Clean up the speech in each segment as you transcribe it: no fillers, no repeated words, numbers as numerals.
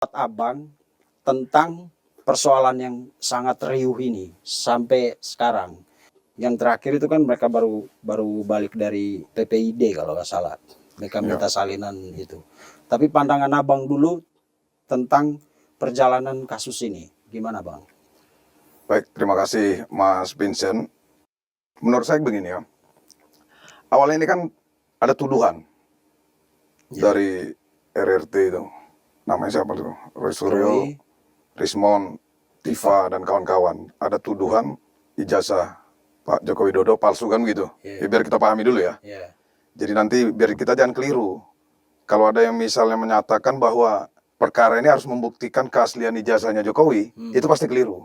Abang tentang persoalan yang sangat riuh ini sampai sekarang. Yang terakhir itu kan mereka baru balik dari PPID kalau nggak salah. Mereka minta salinan itu. Tapi pandangan abang dulu tentang perjalanan kasus ini, gimana bang? Baik, terima kasih Mas Vincent. Menurut saya begini ya, awalnya ini kan ada tuduhan dari RRT itu, namanya siapa itu? Roy Suryo, Rismon, Tifa, dan kawan-kawan. Ada tuduhan ijazah Pak Joko Widodo palsu kan gitu. Ya, biar kita pahami dulu ya. Jadi nanti biar kita jangan keliru. Kalau ada yang misalnya menyatakan bahwa perkara ini harus membuktikan keaslian ijazahnya Jokowi, itu pasti keliru.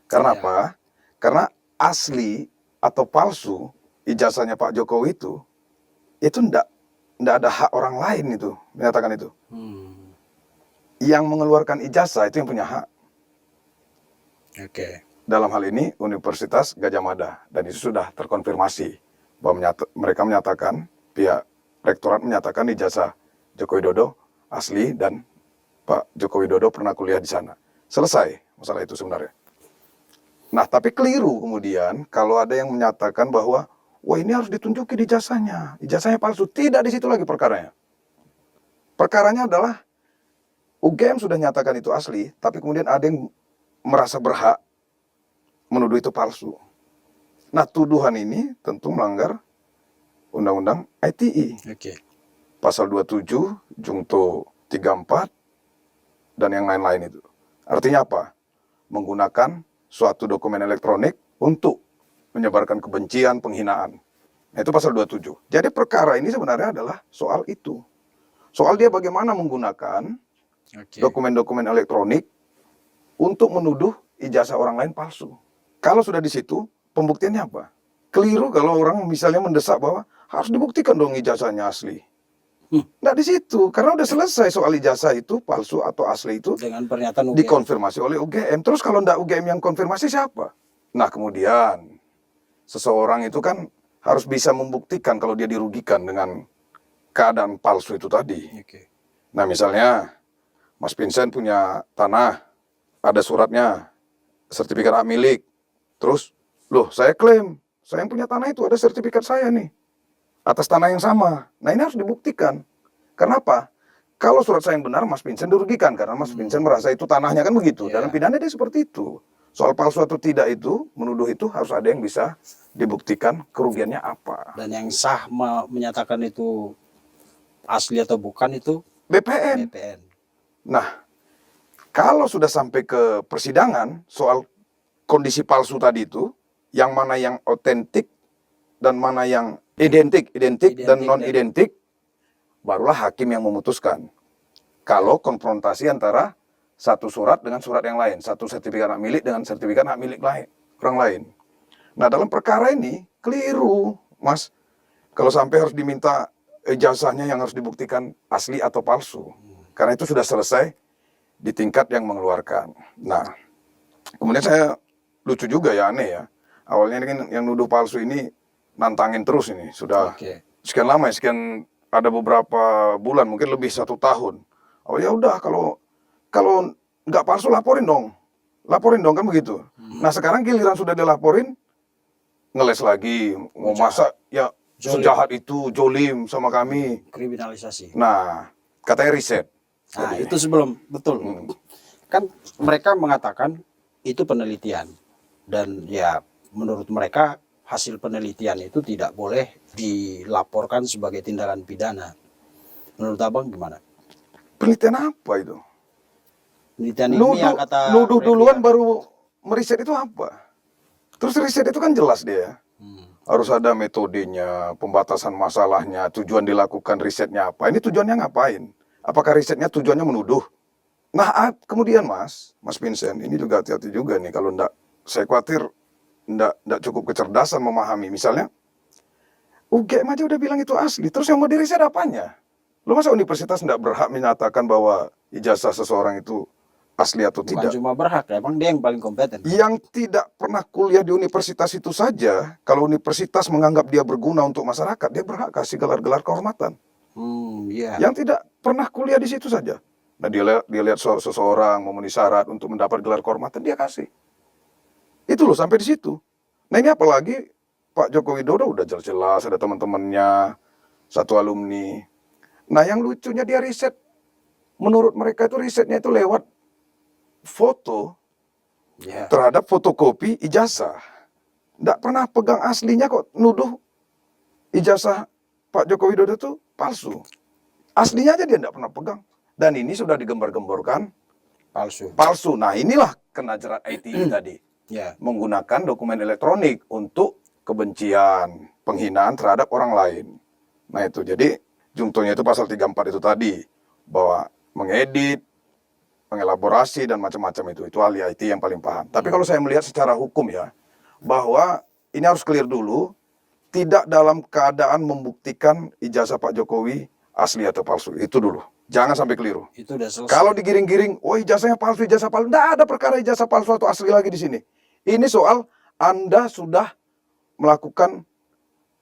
Karena apa? Karena asli atau palsu ijazahnya Pak Jokowi itu ndak ada hak orang lain itu menyatakan itu. Yang mengeluarkan ijazah itu yang punya hak. Dalam hal ini Universitas Gadjah Mada, dan itu sudah terkonfirmasi bahwa mereka menyatakan, pihak rektorat menyatakan ijazah Joko Widodo asli dan Pak Joko Widodo pernah kuliah di sana. Selesai masalah itu sebenarnya. Nah, tapi keliru kemudian kalau ada yang menyatakan bahwa wah ini harus ditunjukin ijazahnya palsu. Tidak, di situ lagi perkaranya. Perkaranya adalah UGM sudah nyatakan itu asli, tapi kemudian ada yang merasa berhak menuduh itu palsu. Nah, tuduhan ini tentu melanggar Undang-Undang ITE. Pasal 27, Jungto 34, dan yang lain-lain itu. Artinya apa? Menggunakan suatu dokumen elektronik untuk menyebarkan kebencian, penghinaan. Nah, itu pasal 27. Jadi perkara ini sebenarnya adalah soal itu. Soal dia bagaimana menggunakan dokumen-dokumen elektronik untuk menuduh ijazah orang lain palsu. Kalau sudah di situ, pembuktiannya apa? Keliru kalau orang misalnya mendesak bahwa harus dibuktikan dong ijazahnya asli. Nah, di situ, karena udah selesai soal ijazah itu palsu atau asli itu dengan pernyataan UGM. Dikonfirmasi oleh UGM. Terus kalau enggak UGM yang konfirmasi siapa? Nah, kemudian seseorang itu kan harus bisa membuktikan kalau dia dirugikan dengan keadaan palsu itu tadi. Nah, misalnya Mas Vincent punya tanah, ada suratnya, sertifikat hak milik. Terus, loh saya klaim, saya yang punya tanah itu ada sertifikat saya nih, atas tanah yang sama. Nah, ini harus dibuktikan. Kenapa? Kalau surat saya yang benar, Mas Vincent dirugikan. Karena Mas Vincent merasa itu tanahnya kan begitu. Dalam pidana dia seperti itu. Soal palsu atau tidak itu, menuduh itu harus ada yang bisa dibuktikan kerugiannya apa. Dan yang sah menyatakan itu asli atau bukan itu BPN. Nah, kalau sudah sampai ke persidangan soal kondisi palsu tadi itu, yang mana yang otentik dan mana yang identik dan non-identik, barulah hakim yang memutuskan. Kalau konfrontasi antara satu surat dengan surat yang lain, satu sertifikat hak milik dengan sertifikat hak milik orang lain. Nah, dalam perkara ini keliru, Mas. Kalau sampai harus diminta ijazahnya yang harus dibuktikan asli atau palsu. Karena itu sudah selesai di tingkat yang mengeluarkan. Nah, kemudian saya lucu juga ya, aneh ya. Awalnya ini kan yang nuduh palsu ini nantangin terus ini. Sudah sekian lama ya, sekian ada beberapa bulan, mungkin lebih 1 tahun. Oh ya udah, kalau nggak palsu laporin dong kan begitu. Nah, sekarang giliran sudah dilaporin, ngeles lagi, mau masa ya sejahat itu, jolim sama kami, kriminalisasi. Nah, katanya riset. Nah, itu sebelum betul. Kan mereka mengatakan itu penelitian, dan ya menurut mereka hasil penelitian itu tidak boleh dilaporkan sebagai tindakan pidana. Menurut abang gimana? Penelitian apa itu? Penelitian ilmiah kata nuduh duluan baru meriset itu apa? Terus riset itu kan jelas dia. Harus ada metodenya, pembatasan masalahnya, tujuan dilakukan risetnya apa. Ini tujuannya ngapain? Apakah risetnya tujuannya menuduh? Nah, kemudian Mas Vincent, ini juga hati-hati juga nih kalau saya khawatir enggak cukup kecerdasan memahami. Misalnya, UGM aja udah bilang itu asli, terus yang mau diriset apanya? Lo masa universitas enggak berhak menyatakan bahwa ijazah seseorang itu asli atau tidak? Bukan cuma berhak, emang dia yang paling kompeten. Yang tidak pernah kuliah di universitas itu saja, kalau universitas menganggap dia berguna untuk masyarakat, dia berhak kasih gelar-gelar kehormatan. Yang tidak pernah kuliah di situ saja. Nah dia lihat seseorang memenuhi syarat untuk mendapat gelar kehormatan, dia kasih. Itu loh sampai di situ. Nah ini apalagi Pak Joko Widodo udah jelas-jelas ada teman-temannya, satu alumni. Nah yang lucunya dia riset, menurut mereka itu risetnya itu lewat foto Ya. terhadap fotokopi ijazah. Nggak pernah pegang aslinya kok nuduh ijazah Pak Joko Widodo itu palsu. Aslinya aja dia nggak pernah pegang. Dan ini sudah digembar-gemborkan Palsu. palsu. Nah inilah kena jerat ITE tadi. Ya. Menggunakan dokumen elektronik untuk kebencian, penghinaan terhadap orang lain. Nah itu, jadi jungtonya itu pasal 34 itu tadi. Bahwa mengedit, mengelaborasi, dan macam-macam itu ahli IT yang paling paham. Tapi kalau saya melihat secara hukum ya, bahwa ini harus clear dulu, tidak dalam keadaan membuktikan ijazah Pak Jokowi asli atau palsu. Itu dulu. Jangan sampai keliru. Itu udah selesai. Kalau digiring-giring, oh ijazahnya palsu, ijazah palsu. Tidak ada perkara ijazah palsu atau asli lagi di sini. Ini soal Anda sudah melakukan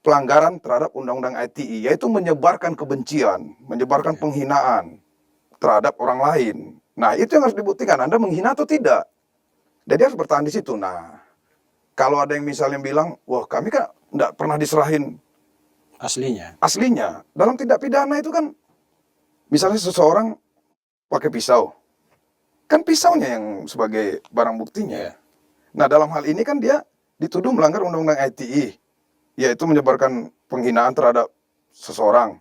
pelanggaran terhadap Undang-Undang ITE, yaitu menyebarkan kebencian, menyebarkan penghinaan terhadap orang lain. Nah, itu yang harus dibuktikan, Anda menghina atau tidak. Jadi harus bertahan di situ. Nah, kalau ada yang misalnya bilang, wah kami kan tidak pernah diserahin aslinya. Dalam tindak pidana itu kan, misalnya seseorang pakai pisau. Kan pisaunya yang sebagai barang buktinya. Ya. Nah, dalam hal ini kan dia dituduh melanggar Undang-Undang ITE, yaitu menyebarkan penghinaan terhadap seseorang,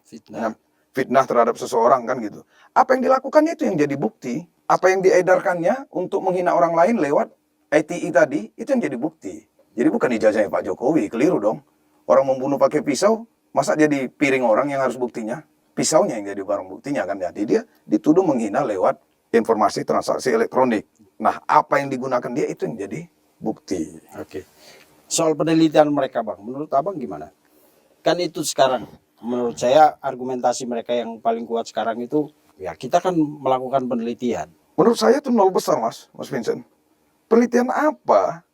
fitnah terhadap seseorang kan gitu. Apa yang dilakukannya itu yang jadi bukti. Apa yang diedarkannya untuk menghina orang lain lewat ITE tadi, itu yang jadi bukti. Jadi bukan ijazahnya Pak Jokowi, keliru dong. Orang membunuh pakai pisau, masa jadi piring orang yang harus buktinya? Pisaunya yang jadi barang buktinya kan. Jadi dia dituduh menghina lewat informasi transaksi elektronik. Nah, apa yang digunakan dia itu yang jadi bukti. Oke. Soal penelitian mereka, Bang, menurut Abang gimana? Kan itu sekarang, menurut saya argumentasi mereka yang paling kuat sekarang itu, ya kita kan melakukan penelitian. Menurut saya itu nol besar, Mas Vincent. Penelitian apa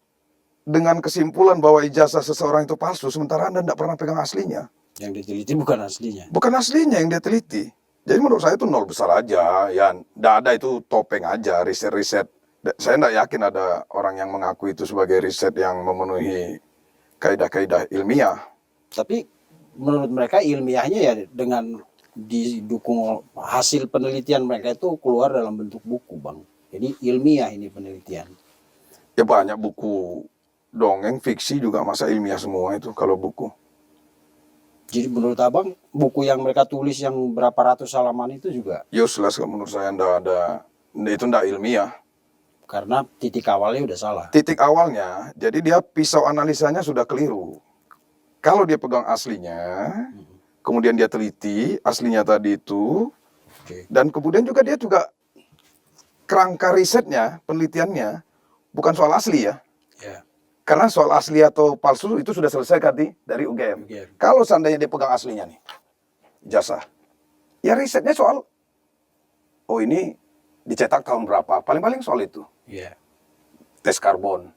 dengan kesimpulan bahwa ijazah seseorang itu palsu, sementara Anda tidak pernah pegang aslinya? Yang diteliti bukan aslinya. Bukan aslinya yang dia teliti. Jadi menurut saya itu nol besar aja. Ya, tidak ada, itu topeng aja, riset-riset. Saya tidak yakin ada orang yang mengaku itu sebagai riset yang memenuhi kaidah-kaidah ilmiah. Tapi menurut mereka ilmiahnya ya dengan didukung hasil penelitian mereka itu keluar dalam bentuk buku, Bang. Jadi ilmiah ini penelitian. Ya banyak buku dongeng, fiksi juga masa ilmiah semua itu kalau buku. Jadi menurut Abang buku yang mereka tulis yang berapa ratus halaman itu juga useless kalau menurut saya, itu tidak ilmiah. karena titik awalnya udah salah. Titik awalnya, jadi dia pisau analisanya sudah keliru. Kalau dia pegang aslinya, kemudian dia teliti aslinya tadi itu, dan kemudian juga dia juga kerangka risetnya, penelitiannya bukan soal asli ya. Ya. Karena soal asli atau palsu itu sudah selesai dari UGM. Kalau seandainya dia pegang aslinya nih, jasa, ya risetnya soal, oh ini dicetak tahun berapa, paling-paling soal itu. Yeah. Tes karbon.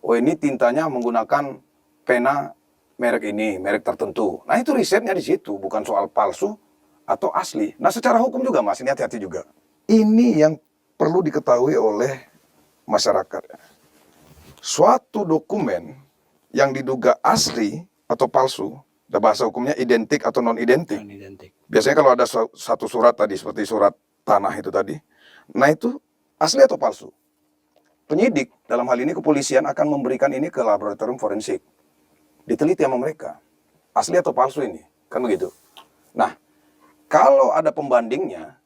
Oh ini tintanya menggunakan pena merek ini, merek tertentu. Nah itu risetnya di situ, bukan soal palsu atau asli. Nah secara hukum juga Mas, ini hati-hati juga. Ini yang perlu diketahui oleh masyarakat. Suatu dokumen yang diduga asli atau palsu, bahasa hukumnya identik atau non-identik. Biasanya kalau ada satu surat tadi, seperti surat tanah itu tadi, nah itu asli atau palsu. Penyidik, dalam hal ini kepolisian, akan memberikan ini ke laboratorium forensik. Diteliti sama mereka. Asli atau palsu ini, kan begitu. Nah, kalau ada pembandingnya,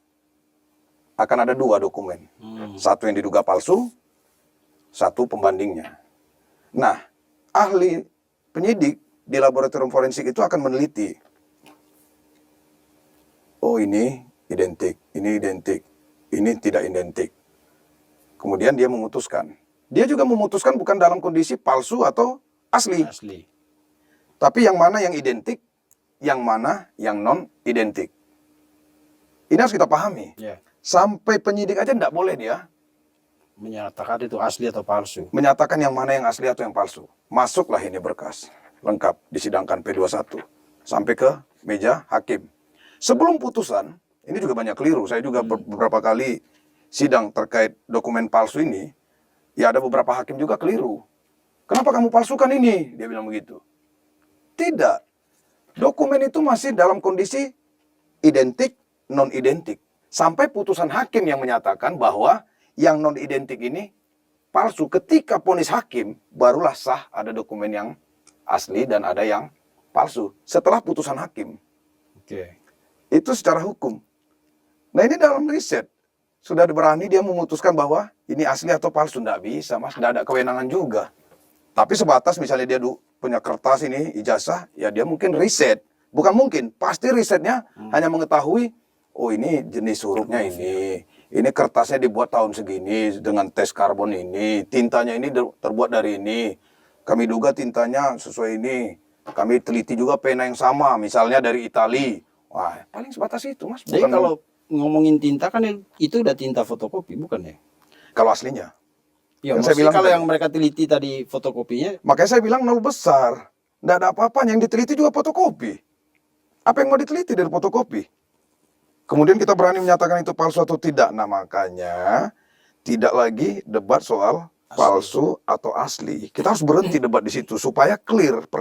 akan ada 2 dokumen. Satu yang diduga palsu, satu pembandingnya. Nah, ahli penyidik di laboratorium forensik itu akan meneliti. Oh ini identik, ini tidak identik. Kemudian dia memutuskan. Dia juga memutuskan bukan dalam kondisi palsu atau asli. Tapi yang mana yang identik, yang mana yang non-identik. Ini harus kita pahami. Sampai penyidik aja tidak boleh dia menyatakan itu asli atau palsu. Menyatakan yang mana yang asli atau yang palsu. Masuklah ini berkas lengkap, disidangkan P21 sampai ke meja hakim. Sebelum putusan, ini juga banyak keliru. Saya juga beberapa kali sidang terkait dokumen palsu ini, ya ada beberapa hakim juga keliru. Kenapa kamu palsukan ini? Dia bilang begitu. Tidak. Dokumen itu masih dalam kondisi identik, non-identik. Sampai putusan hakim yang menyatakan bahwa yang non-identik ini palsu. Ketika vonis hakim, barulah sah ada dokumen yang asli dan ada yang palsu. Setelah putusan hakim. Oke. Itu secara hukum. Nah ini dalam riset. Sudah berani dia memutuskan bahwa ini asli atau palsu. Tidak bisa, Mas. Tidak ada kewenangan juga. Tapi sebatas misalnya dia punya kertas ini, ijazah, ya dia mungkin riset. Bukan mungkin, pasti risetnya hanya mengetahui, oh ini jenis hurufnya ini kertasnya dibuat tahun segini dengan tes karbon ini, tintanya ini terbuat dari ini, kami duga tintanya sesuai ini, kami teliti juga pena yang sama, misalnya dari Itali. Wah, paling sebatas itu, Mas. Jadi kalau ngomongin tinta kan itu udah tinta fotokopi, bukan ya? Kalau aslinya. Ya, Yang saya maksudnya bilang kalau tadi. yang mereka teliti tadi fotokopinya, Makanya saya bilang nol besar. Tidak ada apa-apa, yang diteliti juga fotokopi. Apa yang mau diteliti dari fotokopi? Kemudian kita berani menyatakan itu palsu atau tidak. Nah makanya tidak lagi debat soal palsu atau asli. Kita harus berhenti debat di situ supaya clear perkara.